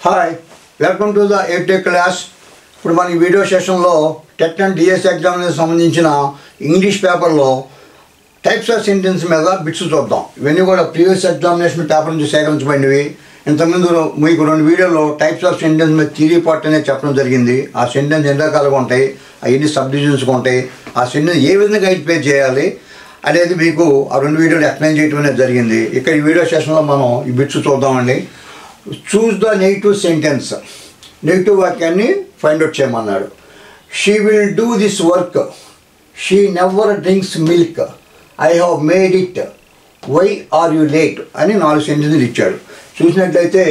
Hi welcome to the Airtech class. ఇప్పుడు మన ఈ వీడియో సెషన్లో టెట్ అండ్ డిఎస్ ఎగ్జామ్కి సంబంధించిన ఇంగ్లీష్ పేపర్లో టైప్స్ ఆఫ్ సెంటెన్స్ మీద బిట్స్ చూద్దాం. ఇవన్నీ కూడా ప్రీవియస్ ఎగ్జామినేషన్ పేపర్ నుంచి సేకరించబడినవి. ఇంతకుముందు మీకు 2 వీడియోలో టైప్స్ ఆఫ్ సెంటెన్స్ మీద థియరీ పార్ట్ అనేది చెప్పడం జరిగింది. ఆ సెంటెన్స్ ఎన్ని రకాలుగా ఉంటాయి, అవన్నీ సబ్ డివిజన్స్గా ఉంటాయి, ఆ సెంటెన్స్ ఏ విధంగా ఐడెంటిఫై చేయాలి అనేది మీకు ఆ 2 వీడియోలు ఎక్స్ప్లెయిన్ చేయడం అనేది జరిగింది. ఇక్కడ ఈ వీడియో సెషన్లో మనం ఈ బిట్స్ చూద్దామండి. Choose the negative sentence, negative వాక్యాన్ని ఫైండ్ అవుట్ చేయమన్నాడు. She will do this work, she never drinks milk, I have made it, why are you late అని 4 సెంటెన్స్లు ఇచ్చాడు. చూసినట్లయితే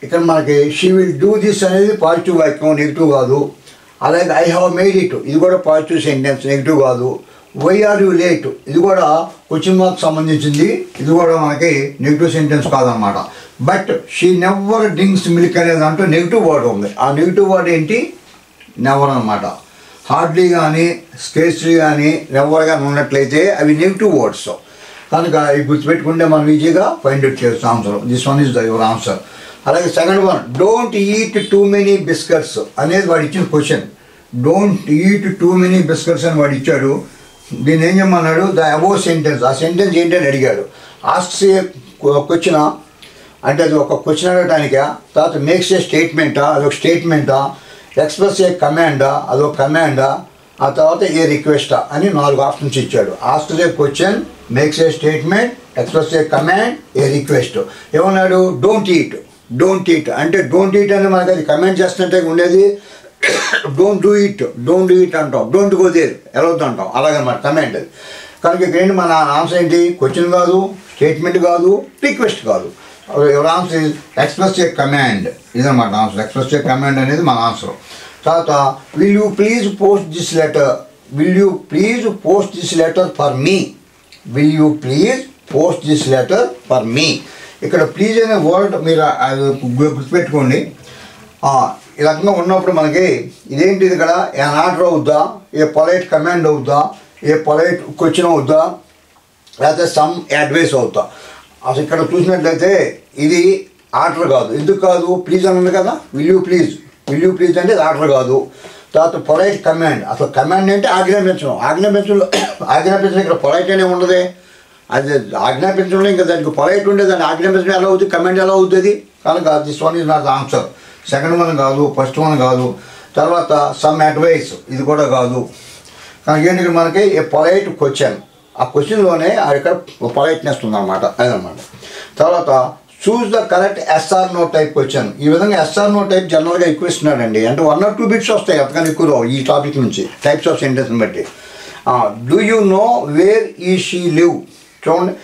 ఇక్కడ మనకి షీ విల్ డూ దిస్ అనేది పాజిటివ్ వాక్యం, నెగిటివ్ కాదు. అలాగే ఐ హ్యావ్ మేడ్ ఇట్, ఇది కూడా పాజిటివ్ సెంటెన్స్, నెగిటివ్ కాదు. వై ఆర్ యూ లేట్, ఇది కూడా క్వశ్చన్ మార్క్ సంబంధించింది, ఇది కూడా మనకి నెగిటివ్ సెంటెన్స్ కాదనమాట. But she never drinks milk అనే దాంట్లో నెగిటివ్ వర్డ్ ఉంది. ఆ నెగిటివ్ వర్డ్ ఏంటి? నెవర్ అనమాట. హార్డ్లీ కానీ స్కేర్స్లీ కానీ నెవర్ కానీ ఉన్నట్లయితే అవి నెగిటివ్ వర్డ్స్. కనుక ఇవి గుర్తుపెట్టుకుంటే మనం ఈజీగా ఫైండ్ అవుట్ చేయొచ్చు answer. This one is the your answer. అలాగే second one, don't eat too many biscuits అనేది వాడు ఇచ్చిన question. Don't eat too many biscuits అని వాడు ఇచ్చాడు. దీన్ని ఏం చేయమన్నాడు? ద అబోవ్ సెంటెన్స్, ఆ సెంటెన్స్ ఏంటని అడిగాడు. ఆస్క్స్ ఏ క్వశ్చన్ అంటే అది ఒక క్వశ్చన్ అడగటానికా, తర్వాత మేక్స్ ఏ స్టేట్మెంటా, అదొక స్టేట్మెంటా, ఎక్స్ప్రెస్ ఏ కమాండా, అదొక కమాండా, ఆ తర్వాత ఏ రిక్వెస్టా అని 4 ఆప్షన్స్ ఇచ్చాడు. Asks a question, makes a statement, express a command, a request. ఏమన్నాడు? Don't eat. డోంట్ ఈట్ అంటే డోంట్ ఈట్ అని మనకి అది కమాండ్ చేస్తుంటే ఉండేది. Don't do it, don't do it అంటాం, డోంట్ గో దేర్, వెళ్ళొద్దు అంటాం, అలాగనమాట కమాండ్ అది. కనుక ఇక్కడ ఏంటి మన ఆన్సర్ ఏంటి? క్వశ్చన్ కాదు, స్టేట్మెంట్ కాదు, రిక్వెస్ట్ కాదు. Your answer is express a command. ఇదన్నమాట ఆన్సర్. ఎక్స్ప్రెస్ ఏ కమాండ్ అనేది మన ఆన్సర్. తర్వాత will you please post this letter, will you please post this letter for me, will you please post this letter for me. ఇక్కడ please అనే word మీరు గుర్తుపెట్టుకోండి. ఈ రకంగా ఉన్నప్పుడు మనకి ఇదేంటిది? ఇక్కడ ఏన్ ఆర్డర్ అవుద్దా, ఏ పొలైట్ కమాండ్ అవుద్దా, ఏ పొలైట్ క్వశ్చన్ అవుద్దా, లేకపోతే సమ్ అడ్వైస్ అవుద్దా? అసలు ఇక్కడ చూసినట్లయితే ఇది ఆర్డర్ కాదు. ఎందుకు కాదు? ప్లీజ్ అని ఉంది కదా, will you please, will you please అంటే ఆర్డర్ కాదు. తర్వాత పొలైట్ కమాండ్, అసలు కమాండ్ అంటే ఆజ్ఞాపించడం. ఆజ్ఞాపించడం ఇక్కడ పొలైట్ అనే ఉండదు. అది ఆజ్ఞాపించడం ఇంకా దానికి పొలైట్ ఉండేది, దాన్ని ఆజ్ఞాపించడం ఎలా అవుతుంది, కమాండ్ ఎలా అవుతుంది? కనుక this one is not the answer. Second one కాదు, ఫస్ట్ వన్ కాదు. తర్వాత సమ్ అడ్వైస్, ఇది కూడా కాదు. కనుక ఏంటి ఇక్కడ మనకి ఏ పొలైట్ క్వశ్చన్, ఆ క్వశ్చన్లోనే ఇక్కడ పొలైట్నెస్ ఉందన్నమాట, అదనమాట. తర్వాత choose the correct yes or no type question. ఈ విధంగా ఎస్ఆర్ నో టైప్ జనరల్గా ఎక్కువ ఇస్తున్నాడండి. అంటే 1 or 2 బిట్స్ వస్తాయి, అంతకన్నా ఎక్కువ ఈ టాపిక్ నుంచి టైప్స్ ఆఫ్ సెంటెన్స్ని బట్టి. డూ యూ నో వేర్ ఈ షీ లివ్, చూడండి.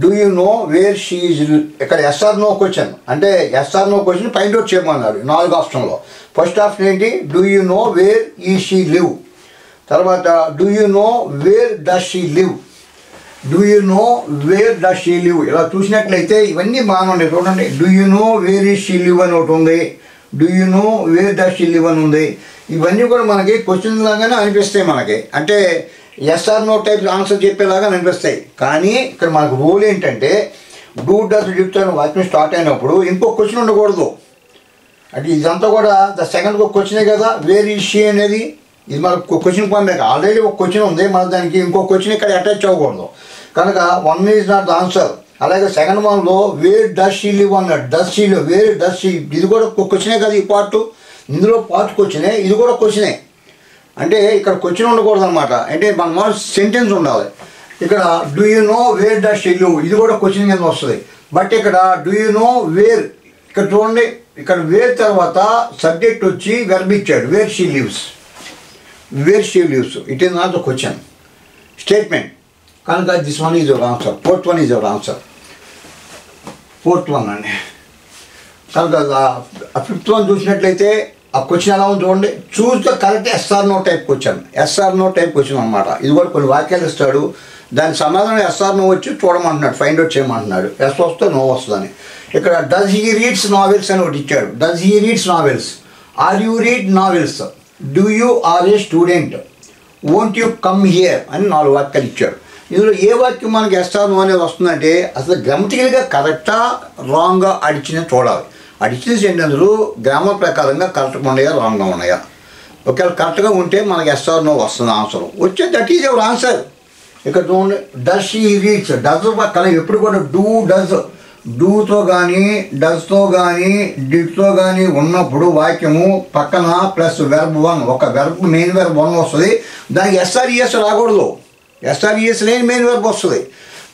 Do you know where she is, ఇక్కడ ఎస్ఆర్ నో క్వశ్చన్ అంటే yes or no question find out చేయమన్నాడు 4 ఆప్షన్లో. ఫస్ట్ ఆప్షన్ ఏంటి? డూ యూ నో వేర్ ఈ షీ లివ్. తర్వాత do you know where does she live, do you know where does she live. ఇలా చూసినట్లయితే ఇవన్నీ బాగానే ఉన్నాయి. చూడండి, డూ యూ నో వేర్ ఈ షీ లివ్ అని ఒకటి ఉంది, do you know where does she live అని ఉంది. ఇవన్నీ కూడా మనకి క్వశ్చన్ లాగానే అనిపిస్తాయి మనకి, అంటే ఎస్ఆర్ నో టైప్ ఆన్సర్ చెప్పేలాగా అనిపిస్తాయి. కానీ ఇక్కడ మనకు రూల్ ఏంటంటే డూ డస్ చెప్తాను వాక్యం స్టార్ట్ అయినప్పుడు ఇంకో క్వశ్చన్ ఉండకూడదు. అంటే ఇదంతా కూడా ద సెకండ్ ఒక క్వశ్చనే కదా, వేర్ ఈ షీ అనేది. ఇది మనకు క్వశ్చన్ పొందాక ఆల్రెడీ ఒక క్వశ్చన్ ఉంది, మన దానికి ఇంకో క్వశ్చన్ ఇక్కడ అటాచ్ అవ్వకూడదు. కనుక 1 ఈజ్ నాట్ ద ఆన్సర్. అలాగే సెకండ్ వన్లో వేర్ డస్ షీ లివ్ అన్నాడు, does she live, wear does she, ఇది కూడా ఒక క్వశ్చనే కదా ఈ పార్ట్. ఇందులో పార్ట్ క్వశ్చనే, ఇది కూడా క్వశ్చనే. అంటే ఇక్కడ క్వశ్చన్ ఉండకూడదు అనమాట. అంటే మన సెంటెన్స్ ఉండాలి. ఇక్కడ do you know where does she live, ఇది కూడా క్వశ్చన్ కింద వస్తుంది. బట్ ఇక్కడ డూ యూ నో వేర్, ఇక్కడ చూడండి, ఇక్కడ వేర్ తర్వాత సబ్జెక్ట్ వచ్చి వెర్బ్ ఇచ్చాడు, where she lives, where she lives. It is not the question, statement. కనుక this one is your answer. Fourth one is your answer. Fourth one అండి. కనుక fifth one చూసినట్లయితే ఆ క్వశ్చన్ ఎలా ఉంది చూడండి. Choose the correct yes or no type question. Yes or no type question అనమాట. ఇది కూడా కొన్ని వాక్యాలు ఇస్తాడు, దాని సమాధానం ఎస్ఆర్ నో వచ్చి చూడమంటున్నాడు, ఫైండ్ అవుట్ చేయమంటున్నాడు. ఎస్ వస్తే నో వస్తుందని. ఇక్కడ డస్ హీ రీడ్స్ నావెల్స్ అని ఒకటి ఇచ్చాడు. Does he reads novels, are you read novels, do you are a student, won't you come here అని 4 వాక్యాలు ఇచ్చాడు. ఇందులో ఏ వాక్యం మనకి ఎస్ఆర్ నో అనేది వస్తుందంటే అసలు గ్రామటికల్గా కరెక్టా రాంగ్గా అడిచిన చూడాలి. అది ఇచ్చిన సెంటెన్స్లు గ్రామర్ ప్రకారంగా కరెక్ట్గా ఉన్నాయా రాంగ్గా ఉన్నాయా. ఒకవేళ కరెక్ట్గా ఉంటే మనకి ఎస్ ఆర్ నో వస్తుంది ఆన్సర్. వచ్చే దట్ ఈజ్ యువర్ ఆన్సర్. ఇక్కడ చూడండి, డస్ షీ రీడ్స్. డస్ పక్కన ఎప్పుడు కూడా డూ డస్, డూతో కానీ డస్తో కానీ డిడ్తో కానీ ఉన్నప్పుడు వాక్యము పక్కన ప్లస్ వెర్బ్ 1, ఒక వెర్బ్ మెయిన్ వెర్బ్ 1 వస్తుంది. దానికి ఎస్ఆర్ఈఎస్ రాకూడదు. ఎస్ఆర్ఈఎస్ లేని మెయిన్ వెర్బ్ వస్తుంది.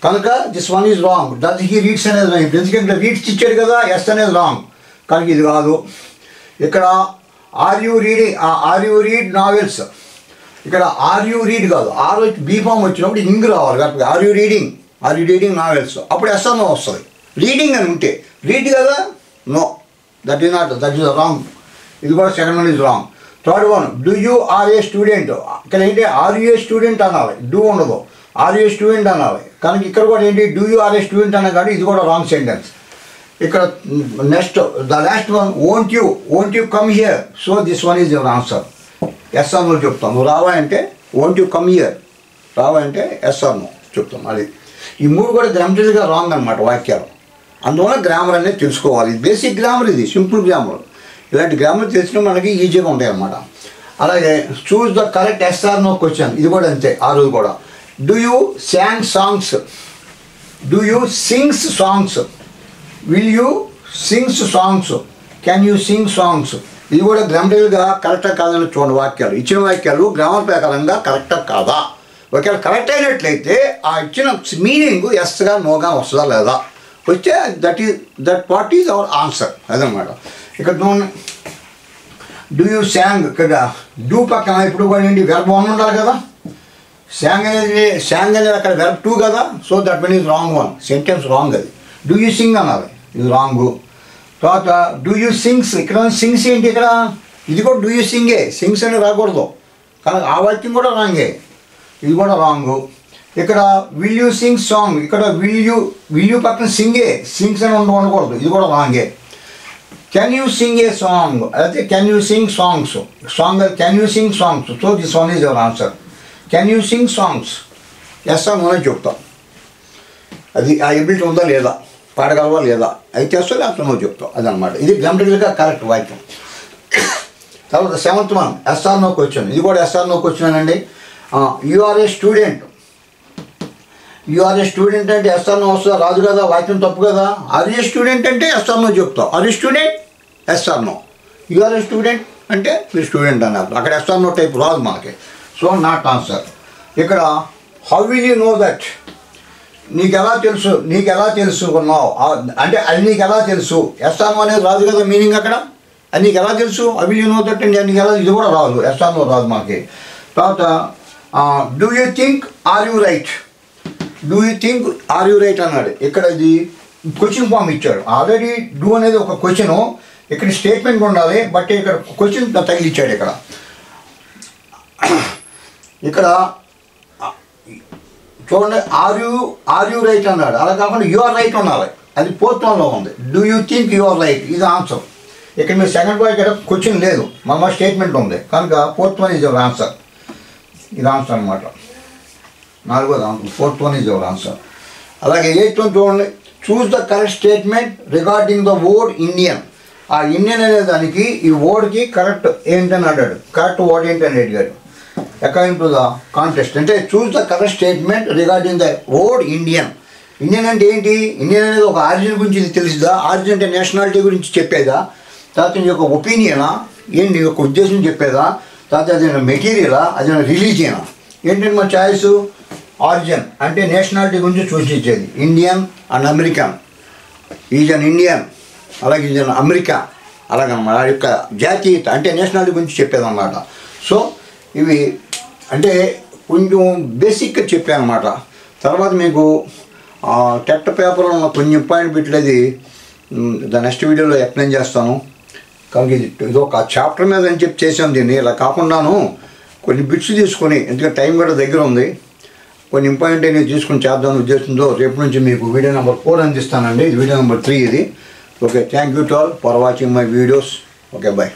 కనుక this one is wrong. Does he reads అనేది రాంగ్. ఎందుకంటే రీడ్స్ ఇచ్చాడు కదా, ఎస్ అనేది రాంగ్. కనుక ఇది కాదు. ఇక్కడ ఆర్ యూ రీడ్ నావెల్స్. ఇక్కడ ఆర్ యూ రీడ్ కాదు, ఆర్ వచ్చి బీ ఫామ్ వచ్చినప్పుడు ఇంగ్ రావాలి కరెక్ట్గా. ఆర్ యూ రీడింగ్ నావెల్స్, అప్పుడు ఎస్ నో వస్తుంది. రీడింగ్ అని ఉంటే రీడ్ కదా, నో, దట్ ఈస్ రాంగ్. ఇది కూడా second one is wrong. Third one, do you are a student. ఇక్కడ ఏంటి, ఆర్ యూ ఏ స్టూడెంట్ అనాలి, డూ ఉండదు, ఆర్ యూ ఏ స్టూడెంట్ అనాలి. కనుక ఇక్కడ కూడా ఏంటి, do you are a student అన్నా కానీ ఇది కూడా రాంగ్ సెంటెన్స్. ఇక్కడ next the last one, won't you come here. So this one is your answer. Yes or no చెప్తాం. నువ్వు రావాలంటే ఓంట్ యూ కమ్ హియర్, రావాలంటే ఎస్ ఆర్ నో చెప్తాం. అది ఈ మూడు కూడా గ్రామటికల్గా రాంగ్ అనమాట వాక్యాలు. అందువల్ల గ్రామర్ అనేది తెలుసుకోవాలి. బేసిక్ గ్రామర్, ఇది సింపుల్ గ్రామర్. ఇలాంటి గ్రామర్ తెలిసిన మనకి ఈజీగా ఉంటాయి అన్నమాట. అలాగే choose the correct yes or no question. ఇది కూడా అంతే. ఆ రోజు కూడా do you sang songs, do you sings songs, will you sings songs, can you sing songs. ఇది కూడా గ్రామటికల్గా కరెక్టా కాదని చూడండి. వాక్యాలు ఇచ్చిన వాక్యాలు గ్రామర్ ప్రకారంగా కరెక్టా కాదా. ఒకవేళ కరెక్ట్ అయినట్లయితే ఆ ఇచ్చిన మీనింగ్ ఎస్గా నోగా వస్తుందా లేదా, వస్తే that what is our answer. అదనమాట. ఇక్కడ డూ యూ శాంగ్. ఇక్కడ డూ పక్కన ఇప్పుడు కూడా ఏంటి, వెర్బ్ 1 ఉండాలి కదా. శాంగ్ అనేది అక్కడ వెర్బ్ 2 కదా. So that one is wrong one. Sentence wrong. అది డూ యూ సింగ్ అనాలి, ఇది రాంగు. తర్వాత డూ యూ సింగ్స్. ఇక్కడ సింగ్స్ ఏంటి, ఇక్కడ ఇది కూడా డూ యూ సింగే, సింగ్స్ అని రాకూడదు. కానీ ఆ వాక్యం కూడా రాంగే, ఇది కూడా రాంగు. ఇక్కడ విల్ యూ సింగ్ సాంగ్. ఇక్కడ విల్ యూ పక్కన సింగే, సింగ్స్ అని ఉండకూడదు, ఇది కూడా రాంగే. Can you sing a song. అయితే can you sing songs. Can you sing songs. So this one is your answer. Can you sing songs. Yes or no అని చెప్తాం. అది ఆ ఎబిలిటీ ఉందా లేదా, పాడగలవా లేదా, అయితే వస్తే లేకపోతే నువ్వు చెప్తావు. అదనమాట. ఇది గ్రామటికల్గా కరెక్ట్ వాక్యం. తర్వాత seventh one, yes or no question. ఇది కూడా ఎస్ ఆర్ నో క్వశ్చన్ అండి. You are a student. You are a student అంటే ఎస్ ఆర్ నో వస్తుందా, రాదు కదా, వాక్యం తప్పు కదా. ఆర్ ఏ స్టూడెంట్ అంటే ఎస్ ఆర్ నో చెప్తావు. Are a student, yes or no. You are a student అంటే మీరు స్టూడెంట్ అన్నారు. అక్కడ ఎస్ ఆర్ నో టైప్ రాదు మనకి. So not answer. ఇక్కడ how will you know that. నీకు ఎలా తెలుసుకున్నావు అంటే అది నీకు ఎలా తెలుసు. ఎస్ ఆర్ నో అనేది రాదు కదా మీనింగ్ అక్కడ. అది నీకు ఎలా తెలుసు. How will you know that అంటే నీకు ఎలా, ఇది కూడా రాదు, ఎస్ ఆర్ నో రాదు మనకి. తర్వాత do you think are you right. Do you think are you right అన్నాడు. ఇక్కడ ఇది క్వశ్చన్ ఫామ్ ఇచ్చాడు ఆల్రెడీ. డూ అనేది ఒక క్వశ్చను, ఇక్కడ స్టేట్మెంట్ ఉండాలి, బట్ ఇక్కడ క్వశ్చన్ తగిలిచ్చాడు. ఇక్కడ చూడండి, ఆర్ యూ రైట్ అన్నాడు. అలా కాకుండా యు ఆర్ రైట్ ఉండాలి, అది ఫోర్త్ వన్లో ఉంది. Do you think you are right, ఇది ఆన్సర్. ఇక్కడ మీరు సెకండ్ పాయింట్ ఇక్కడ క్వశ్చన్ లేదు, మన స్టేట్మెంట్ ఉంది. కనుక fourth one is your answer. ఇది ఆన్సర్ అనమాట. నాలుగోది answer. Fourth one is your answer. అలాగే ఎయిత్ వన్ చూడండి, choose the correct statement regarding the word Indian. ఆ ఇండియన్ అనే దానికి ఈ వర్డ్కి కరెక్ట్ ఏంటని అడిగాడు. కరెక్ట్ వర్డ్ ఏంటని అడిగాడు. అకార్డింగ్ టు ద కాంటెస్ట్ అంటే చూస్ the correct statement regarding the word Indian. Indian అంటే ఏంటి. ఇండియన్ అనేది ఒక ఆరిజిన్ గురించి తెలుస్తుందా. ఆరిజిన్ అంటే నేషనాలిటీ గురించి చెప్పేదా, తర్వాత నీ యొక్క ఒపీనియనా, ఏంటి నీ యొక్క ఉద్దేశం చెప్పేదా, తర్వాత అది మెటీరియలా, అది రిలీజియనా. ఏంటంటే మన చాయిస్. ఆరిజిన్ అంటే నేషనాలిటీ గురించి సూచించేది. Indian and American. Is an Indian, అలాగే ఈజ్ అన్ అమెరికా, అలాగనమాట. ఆ యొక్క జాతీయత అంటే నేషనాలిటీ గురించి చెప్పేదన్నమాట. సో ఇవి అంటే కొంచెం బేసిక్గా చెప్పాను అనమాట. తర్వాత మీకు టెట్ పేపర్లో ఉన్న కొంచెం ఇంపార్టెంట్ బిట్లది ద నెక్స్ట్ వీడియోలో ఎక్స్ప్లెయిన్ చేస్తాను. కనుక ఇది ఒక చాప్టర్ మీద అని చెప్పి చేసాం దీన్ని. ఇలా కాకుండాను కొన్ని బిట్స్ తీసుకొని, ఎందుకంటే టైం కూడా దగ్గర ఉంది, కొన్ని ఇంపార్టెంట్ అనేది తీసుకొని చేద్దామని ఉద్దేశంతో రేపు నుంచి మీకు వీడియో నెంబర్ 4 అందిస్తానండి. ఇది వీడియో నెంబర్ 3 ఇది. Okay, thank you to all for watching my videos. Okay, bye.